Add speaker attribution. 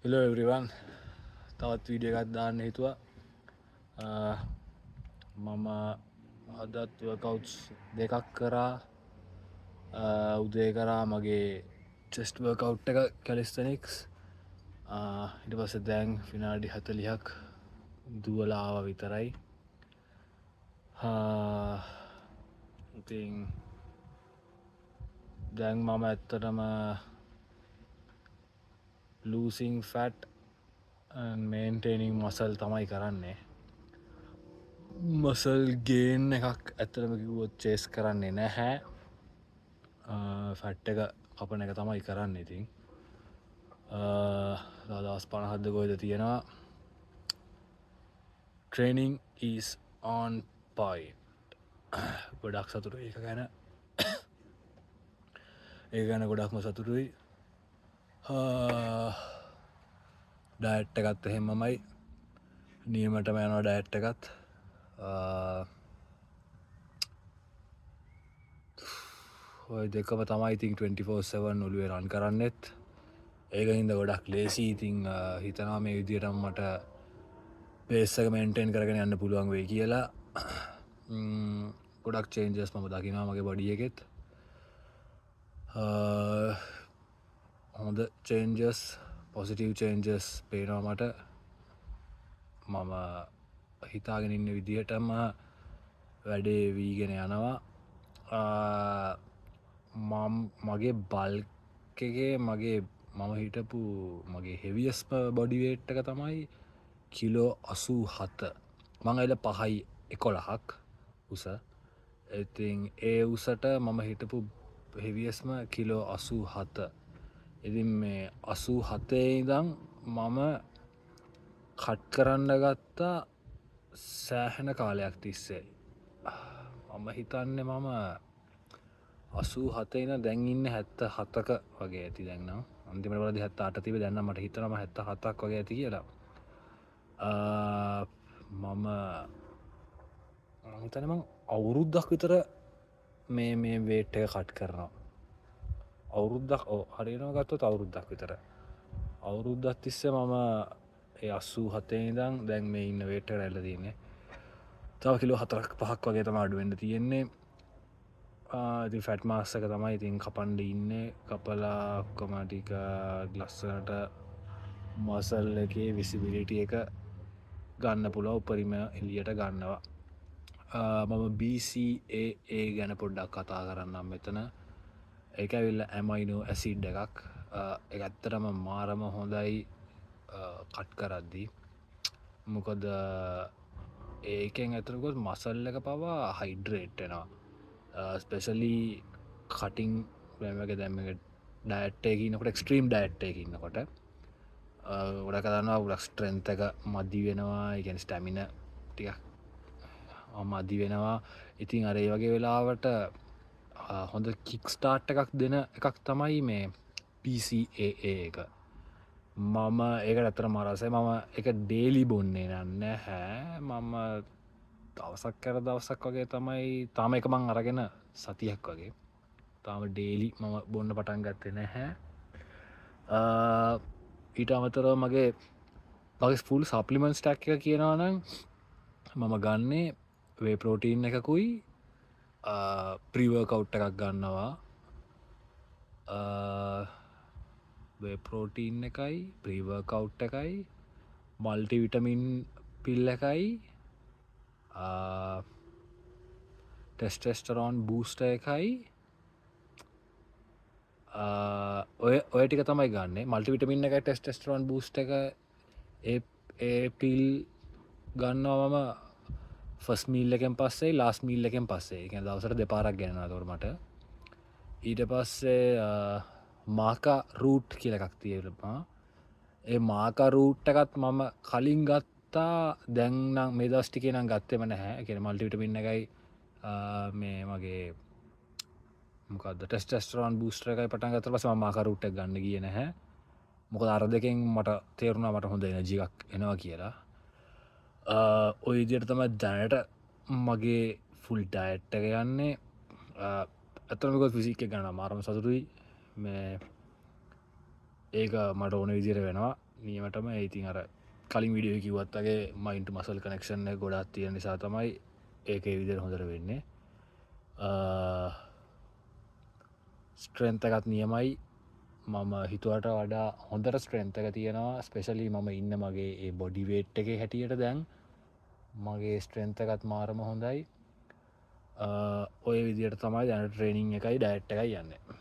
Speaker 1: Hello everyone. තවත් video එකක් දාන්න හිතුවා. මම අදත් වර්කවුට්ස් දෙකක් කරා. උදේ කරා මගේ චෙස්ට් වර්කවුට් එක කැලිස්තෙනික්ස්. ඊට පස්සේ දැන් විනාඩි 40ක් දුවලා ආවා විතරයි. ඉතින් දැන් මම ඇත්තටම losing fat and maintaining muscle තමයි කරන්නේ. මසල් ගේන් එකක් ඇතරම කිව්වොත් චේස් කරන්නේ නැහැ. ෆැට් එක කපන එක තමයි කරන්න. ඉතින් දවස් 50ක්ද කොහෙද තියෙනවා. Training is on point. ගොඩක් සතුටුයි ඒක ගැන. ඒ ගැන ගොඩක්ම සතුටුයි. ඩයට් එකත් එහෙමමයි. නියමටම යනවා ඩයට් එකත්. ඔය දෙකම තමයි ඉතින් 24/7 ඔළුවේ රන් කරන්නෙත්. ඒක හින්දා ගොඩක් ලේසි. ඉතින් හිතනවා මේ විදිහටම මට බේස් එක මේන්ටේන් කරගෙන යන්න පුළුවන් වෙයි කියලා. ගොඩක් චේන්ජස් මම දකිනවා මගේ බොඩි එකෙත්. හොඳ චේන්ජස්, පොසිටිව් චේන්ජස් පේනවා මට. මම හිතාගෙන ඉන්න විදිහටම වැඩේ වීගෙන යනවා. මගේ බල්ක් එකේ මම හිටපු මගේ හෙවියස්ම බොඩි වේට් එක තමයි කිලෝ 87. මං ඇවිල්ලා 5.11ක් උස. ඉතින් ඒ උසට මම හිටපු හෙවියස්ම කිලෝ 87. ඉතින් මේ 87 ඉඳන් මම කට් කරන්න ගත්තා සෑහෙන කාලයක් තිස්සේ. මම හිතන්නේ මම 87 ඉඳන් දැන් ඉන්නේ 77ක වගේ ඇති දැන් නම්. අන්තිමට බලද්දි 78 තිබ්බේ. දැන් නම් මට හිතෙනවා 77ක් වගේ ඇති කියලා. මම හිතන්නේ මං අවුරුද්දක් විතර මේ වේට් එක කට් කරනවා. අවුරුද්දක් හරියටම ගත්තොත් අවුරුද්දක් විතර. අවුරුද්දක් තිස්සේ මම ඒ 87 ඉඳන් දැන් මේ ඉන්න වේට් එකට ඇවිල්ලා තියෙන්නේ. තව කිලෝ 4ක් 5ක් වගේ තමයි අඩු වෙන්න තියෙන්නේ. ඉතින් ෆැට් මාස් එක තමයි ඉතින් කපන්න ඉන්නේ. කපලා ඔක්කොම ටික ලස්සනට මසල් එකේ විසිබිලිටි එක ගන්න පුළුවන් උපරිම එළියට ගන්නවා. මම BCAA ගැන පොඩ්ඩක් කතා කරන්නම් මෙතන. ඒක ඇවිල්ලා ඇමයිනෝ ඇසිඩ් එකක්. ඒක ඇත්තටම මාරම හොඳයි කට් කරද්දී. මොකද ඒකෙන් ඇතුළේ මසල් එක පවා හයිඩ්‍රේට් වෙනවා. ස්පෙෂලි කටින් වගේ දැන් මේක ඩයට් එකේ ඉන්නකොට එක්ස්ට්‍රීම් ඩයට් එකේ ඉන්නකොට ගොඩක් දන්නවා ගොඩක් ස්ට්‍රෙන්ත් එක මදි වෙනවා. ඒ කියන්නේ ස්ටැමිනා ටිකක් මදි වෙනවා. ඉතින් අර ඒ වගේ වෙලාවට හොඳ කික් ස්ටාර්ට් එකක් දෙන එකක් තමයි මේ PCAA එක. මම ඒකට ඇත්තටම ආසයි. මම ඒක ඩේලි බොන්නේ නැහැ. මම දවසක් කර දවසක් වගේ තමයි. තාම එක මං අරගෙන සතියක් වගේ. තාම ඩේලි මම බොන්න පටන් ගත්තේ නැහැ. ඊට අමතරව මගේ ෆුල් සප්ලිමන්ට් ස්ටැක් එක කියනවා නම් මම ගන්නේ වේ ප්‍රෝටීන් එකකුයි ප්‍රීවර්කවුට් එකක් ගන්නවා. වේ ප්‍රෝටීන් එකයි ප්‍රීවර්කවුට් එකයි මල්ටිවිටමින් පිල් එකයි ටෙස්ටෙස්ටරෝන් බූස්ටර් එකයි ඔය ටික තමයි ගන්නේ. මල්ටිවිටමින් එකයි ටෙස්ටෙස්ටරෝන් බූස්ටර් එක ඒ පිල් ගන්නවා මම ෆස් මීල් එකෙන් පස්සේ ලාස්ට් මීල් එකෙන් පස්සේ. ඒ කියන්නේ දවසට දෙපාරක් ගන්නවා ඒතකොට මට. ඊට පස්සේ මාකා රූට් කියලා එකක් තියෙනවා. ඒ මාකා රූට් එකත් මම කලින් ගත්තා. දැන් නම් මේ දවස් ටිකේ නම් ගත්තෙම නැහැ. ඒ කියන්නේ මල්ටිවිටමින් එකයි මේ මගේ මොකද්ද ටෙස්ටෙස්ටරෝන් බූස්ටර් එකයි පටන් ගත්තා පස්සේ මම මාකා රූට් එක ගන්න ගියේ නැහැ. මොකද අර දෙකෙන් මට තේරුණා මට හොඳ එනර්ජි එකක් එනවා කියලා. ඔය විදිහට තමයි දැනට මගේ ෆුල් ඩයට් එක යන්නේ. ඇත්තටම කිව්වොත් ෆිසික් එක ගන්න මාරම සතුටුයි. මේ ඒක මට ඕන විදිහට වෙනවා. නියමටම ඉතින් අර කලින් විඩියෝ කිවත්තගේ මයින්ට මසල් කනෙක්ෂන් ගොඩත් තියෙන නිසා තමයි ඒක විදිර හොඳර වෙන්නේ. ස්ට්‍රෙන්තකත් නියමයි මම හිතුවට වඩා හොඳට ස්ට්‍රෙන්තක තියෙනවා ස්පෙශලි මම ඉන්න මගේ ඒ බොඩිවේට් එක හැටියට දැන් මගේ ස්ට්‍රෙන්තකත් මාරම හොඳයි. ඔය විදියට තමයි දැන ට්‍රේනිං එකයි ඩයිට් එකයි යන්න.